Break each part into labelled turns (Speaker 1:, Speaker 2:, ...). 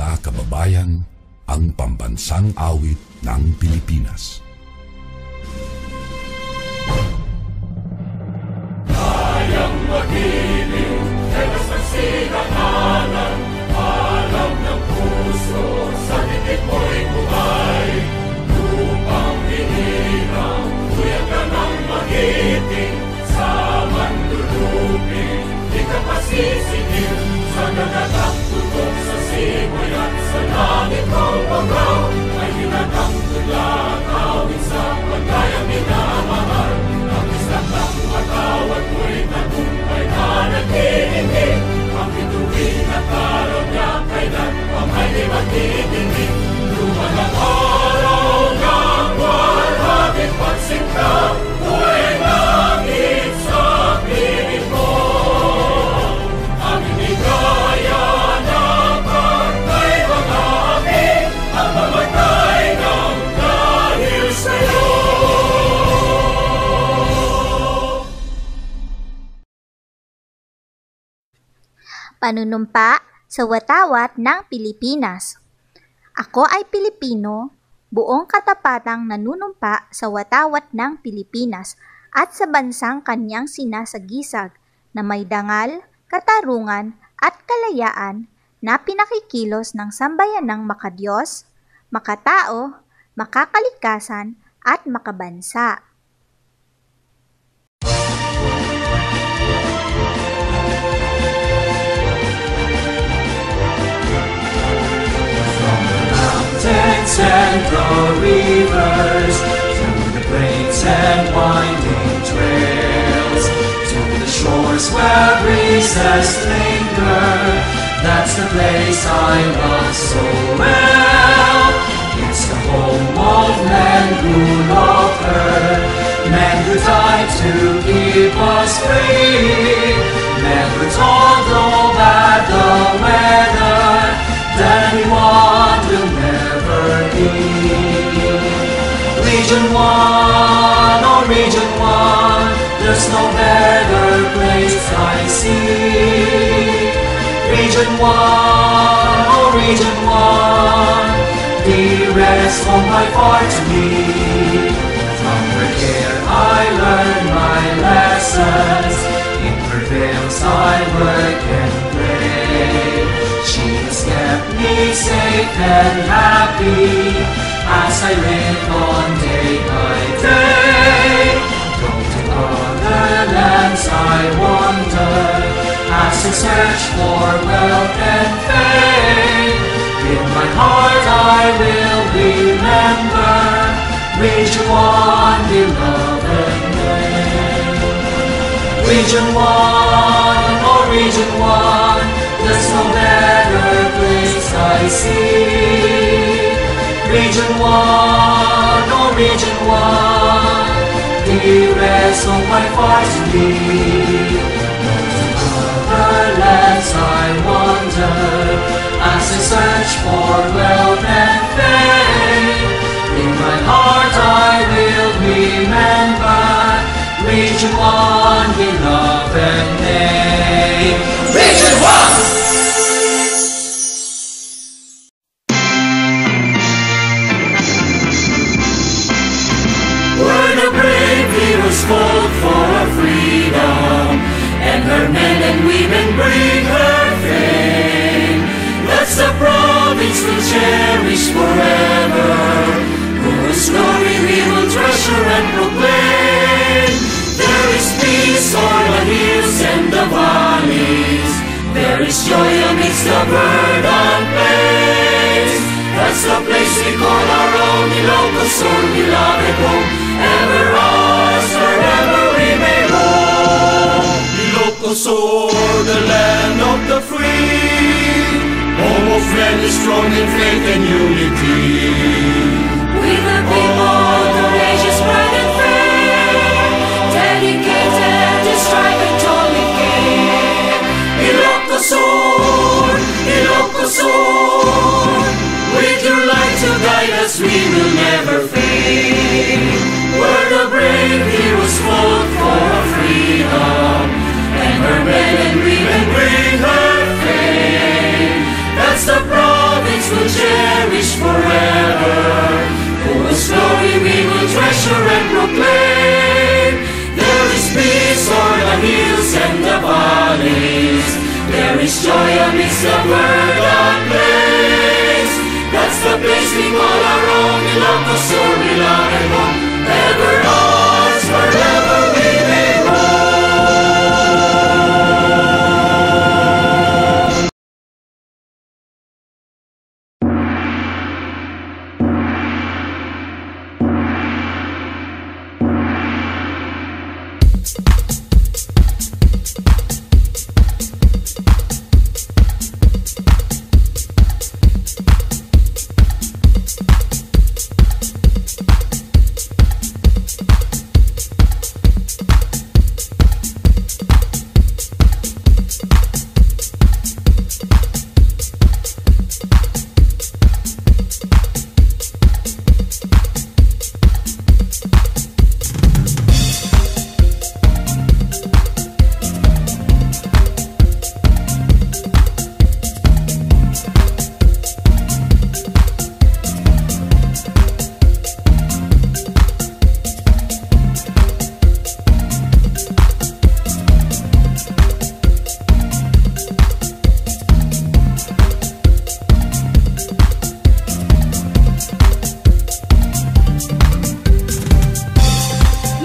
Speaker 1: mga kababayan, ang pambansang awit ng Pilipinas.
Speaker 2: Kayang magiliw, telos ng sinakalan, alam ng puso, sa titik mo'y buhay. Lupang hinirang, tuyag ka ng magiting, sa mandulupin, di ka pasisingil, sa dagatang tutok sa simoy at sa langit ng bagaw, ay hinatang tula, kawin sa pagkayang minamahal. Ang isang ng matawad mo'y tagumpay na nag-iindig, ang bituin at araw niya kailan pang ay di magtitingin. Luman ang araw ng walhabit pagsinta, buhay langit sa piling mo. Ang hindi kaya na pagkay mga api, ang mamatay ng dahil sa'yo.
Speaker 3: Panunumpa sa watawat ng Pilipinas. Ako ay Pilipino, buong katapatang nanunumpa sa watawat ng Pilipinas at sa bansang kanyang sinasagisag na may dangal, katarungan at kalayaan na pinakikilos ng sambayanang makadiyos, makatao, makakalikasan at makabansa.
Speaker 2: And the rivers, to the plains and winding trails, to the shores where breezes linger, that's the place I love so well. It's the home of men who love her, men who died to keep us free, men who told no bad the weather, that anyone will never be. Region 1, oh Region 1, there's no better place I see. Region 1, oh Region 1, dearest home by far to me. From her care I learn my lessons, in her veils I work and pray. She has kept me safe and happy as I live on day by day. Don't to other lands I wander as I search for wealth and fame. In my heart I will remember Region 1, beloved name. Region 1, oh Region 1, there's no better place I see. Region 1, oh Region 1, dearest of my heart to me. To other lands I wander as I search for wealth and fame. In my heart I will remember Region 1, beloved name. Region 1! Fought for our freedom, and her men and women bring her fame. That's the province we'll cherish forever, whose glory we will treasure and proclaim. There is peace o'er the hills and the valleys, there is joy amidst the verdant plains. That's the place we call our own, Ilocos Sur, beloved home, ever ours, forever we may roam. Ilocos Sur, the land of the free, home of men is strong in faith and unity. We the people, courageous, bright and fair, dedicated to strive and totally care. Ilocos Sur, Ilocos Sur, with your light to guide us, we will never fade. We're the brave heroes fought for our freedom, and her men and women bring her fame. That's the province will cherish forever, whose glory we will treasure and proclaim. There is peace o'er the hills and the valleys, there is joy amidst the verdant plains. That's the place we call our own, Ilocos or reliable, ever ours, forever we may roam.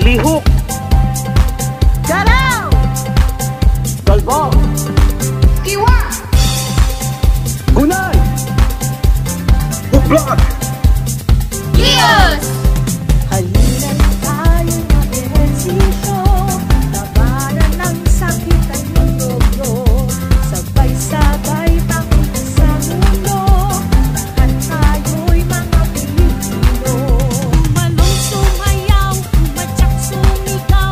Speaker 4: Lihok,
Speaker 3: Galaw!
Speaker 4: Galbong,
Speaker 3: Kiwa!
Speaker 4: Gunay, Bublak,
Speaker 3: Kios!
Speaker 5: Halina't tayo'y mag-ehersisyo, labanan ng sakit at nilogyo, sabay-sabay takot sa mundo, lahat tayo'y mga Pilipino. Umalong sumayaw, umatsak sumigaw,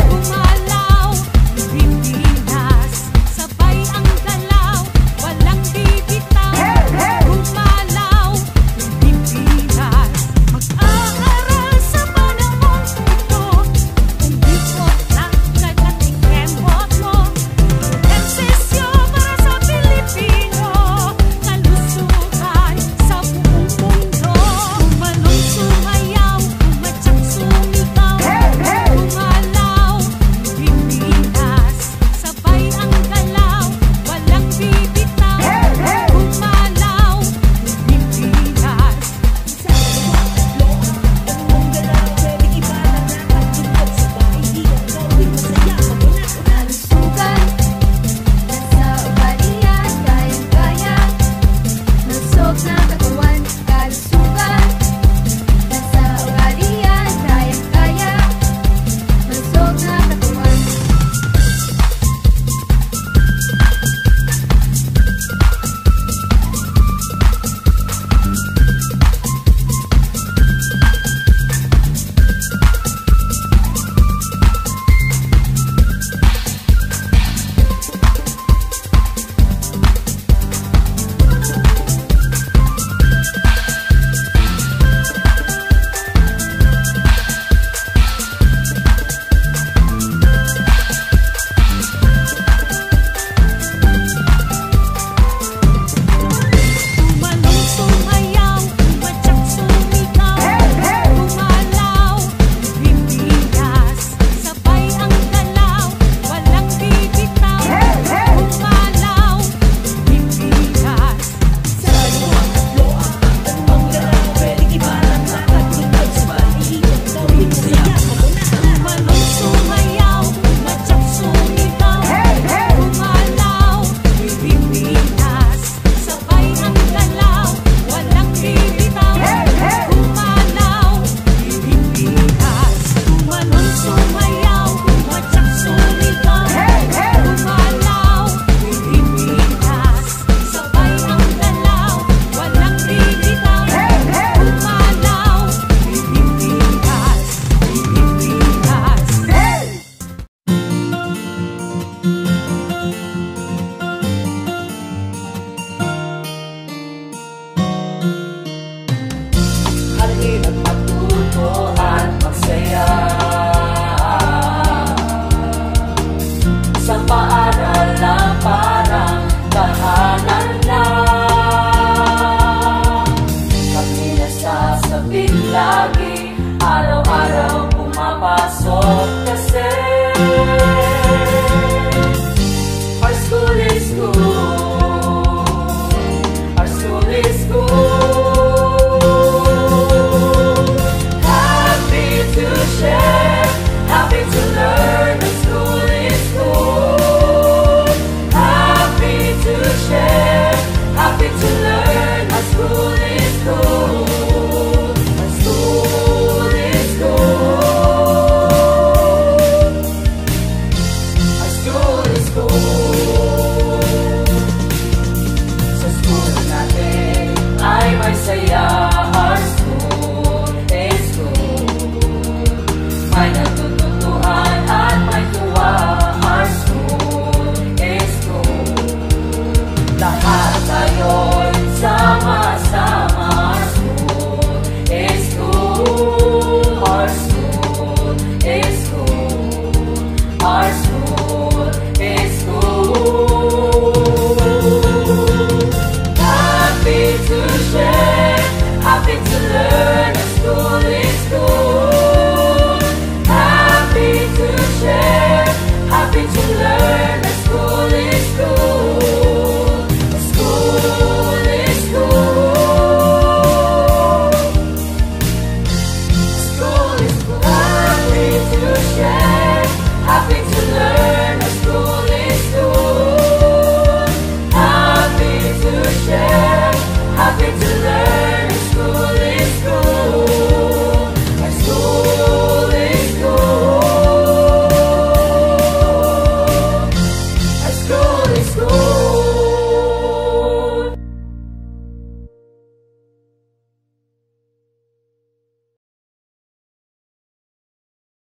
Speaker 5: gumalaw, Pilipinas, sabay ang galaw, walang bibitaw, gumalaw, Pilipinas. Mag-aaral sa panahon ito, umbikot ng kadating kembot mo, eksesyo para sa Pilipino, kalusugan sa buong mundo. Umalong sumayaw, umatsak sumigaw, gumalaw, Pilipinas, sabay ang galaw, walang bibitaw, gumalaw, Pilipinas.
Speaker 6: Kalusugan, nasa balian, kayang-kaya, nasog na